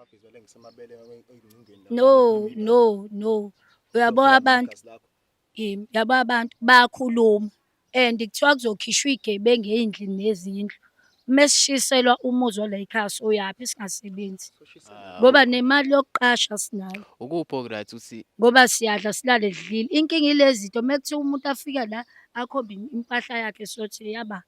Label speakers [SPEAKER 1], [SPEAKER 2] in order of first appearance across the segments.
[SPEAKER 1] Amabhizi ngisemabele
[SPEAKER 2] No, no, no. Uyabo abantu yabo abantu bayakhuluma and kuthiwa kuzokhishwa iy'gebengu ey'ndlini nezindlu. Mesishiselwa umuzi wala ekhaya soyaphi singasebenzi ngoba nemali yokuqasha sinayo.
[SPEAKER 3] Ukuphi oku-right uthi
[SPEAKER 2] Ngoba siyadla silale sidlile. Inkinga ilezi zinto mekuthiwa umuntu afika la akhombe impahla yakhe sothi yaba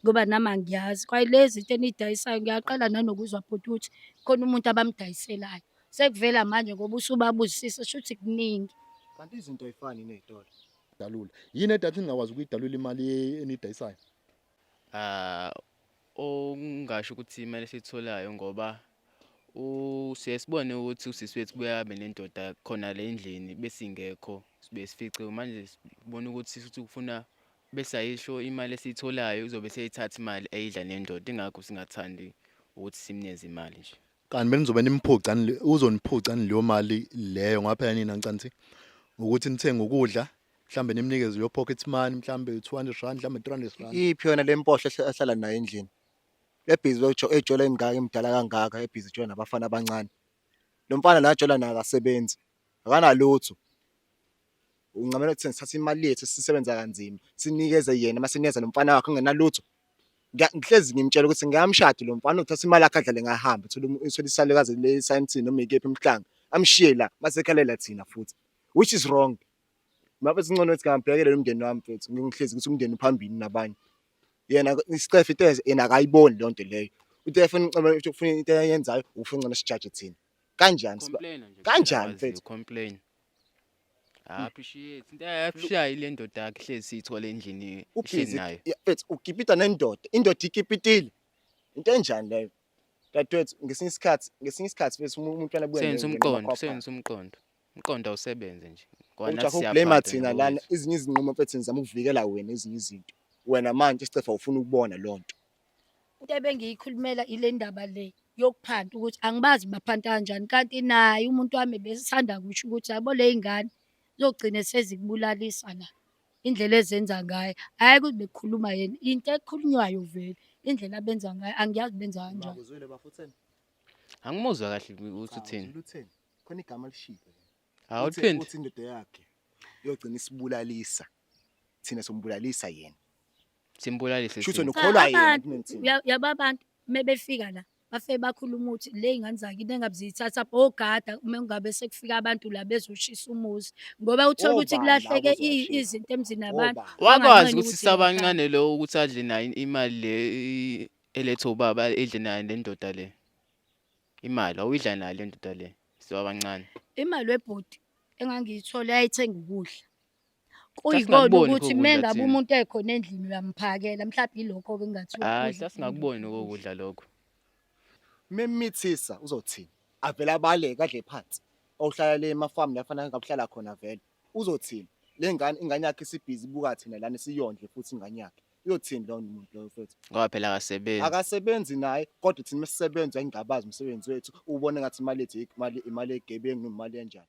[SPEAKER 2] ngoba nami angiyazi. Kwaye lezi zinto eniyidayisayo ngiyaqala nanokuzwa bhuti ukuthi khona umuntu abamdayiselayo. Sekuvela manje ngoba usubabuzisisa shuthi kuningi.
[SPEAKER 1] Kanti izinto ayifani ney'tolo.
[SPEAKER 4] Dalula. Yini edatha ningakwazi ukuyidalula imali eniyidayisayo?
[SPEAKER 3] Ongasho ukuthi imali esiyitholayo ngoba siye sibone ukuthi usisi wethu kuyabe nendoda khona le endlini bese ingekho sibe sifice manje sibona ukuthi futhi ufuna bese ayisho imali esiyitholayo uzobe seyithatha imali ayidla nendoda ingakho singathandi ukuthi simnikeze imali nje.
[SPEAKER 4] Kanti benizobe nimphucani uzoniphucani leyo mali leyo ngaphela nina ngicanthi ukuthi nithenge ukudla mhlambe nimnikeze yo pocket money mhlambe 200 rand mhlambe 300 rand.
[SPEAKER 1] Iphi yona le mpohlo ehlala nayo endlini? Ebhizi ejola emngaka emdala kangaka ebhizi ejola nabafana abancane. Lo mfana la ajola naye akasebenzi. Akanalutho. Ungamela ukuthi sithatha imali yethu sisebenza kanzima. Sinikeze yena masinikeza lo mfana wakhe ongenalutho. Ngihlezi ngimtshela ukuthi ngiyamshada lo mfana uthatha imali yakhe adlale ngahamba uthola isalekazi le science noma ikephi emhlanga. Amshiye la masekhalela thina futhi. Which is wrong. Mabe singcono ukuthi ngambhekele umndeni wami mfethu ngihlezi ukuthi umndeni uphambili nabanye. Yena isicefe into yena akayiboni le nto leyo. Into ufuna into ayenzayo ufuna ngcono sijaje thina. Kanjani kanjani mfethu?
[SPEAKER 3] Complain. Appreciate. Into ayaphishayi le ndoda yakhe hlezi siyithola endlini ihlezi nayo.
[SPEAKER 1] Mfethu ukipita nendoda. Indoda ikipitile. Into enjani leyo? Dadewethu ngesinye isikhathi bese umuntu anabuya
[SPEAKER 3] senze umqondo awusebenze nje.
[SPEAKER 1] Kwana siyablame thina lana izinye izinqumo mfethu nizama ukuvikela wena ezinye izinto. Wena manje isicefe ufuna ukubona lonto.
[SPEAKER 2] Into ebengiyikhulumela ile ndaba le yokuphanda ukuthi angibazi baphanta kanjani kanti naye umuntu wami besithanda kusho ukuthi yabo le ingane zogcina sezikubulalisa la indlela ezenza ngayo hayi ukuthi bekukhuluma yena into ekhulunywayo vele indlela abenza ngayo angiyazi benza kanjani.
[SPEAKER 1] Bakuzwile bafutheni
[SPEAKER 3] angimuzwa kahle ukuthi uthini
[SPEAKER 1] khona igama lishilo
[SPEAKER 3] awuphindi
[SPEAKER 1] uthi indoda yakhe yogcina isibulalisa thina sombulalisa yena
[SPEAKER 3] simbulalise
[SPEAKER 1] shutho nokholwa yena
[SPEAKER 2] yaba abantu mebefika la bafe bakhuluma ukuthi le ingane zakini engabizithatha ogada uma ngabe sekufika abantu la bezoshisa umuzi ngoba uthola ukuthi kulahleke izinto emzini abantu.
[SPEAKER 3] Wakwazi ukuthi sabancane lo ukuthi adle nayo imali le eletho ubaba edle nayo le ndoda le imali awuyidla nayo le ndoda le sibabancane.
[SPEAKER 2] Imali webhodi engangiyithola yayithenga ukudla. Kuyikona ukuthi mengabe umuntu ekhona endlini uyamphakela mhlawumbe ilokho ke engathiwa
[SPEAKER 3] sasingakuboni ukudla lokho.
[SPEAKER 1] Memithisa uzothini avela abaleke adle phansi awuhlala le emafarm la fanele ngabuhlala khona vele uzothini le ingane yakhe isibhizi buka thina lana siyondle futhi ingane yakhe uyothini lo muntu lo mfethu
[SPEAKER 3] ngoba phela
[SPEAKER 1] akasebenzi naye kodwa thina mesisebenza ingabazi umsebenzi wethu ubone ngathi imali ethu imali egebengu noma imali enjani.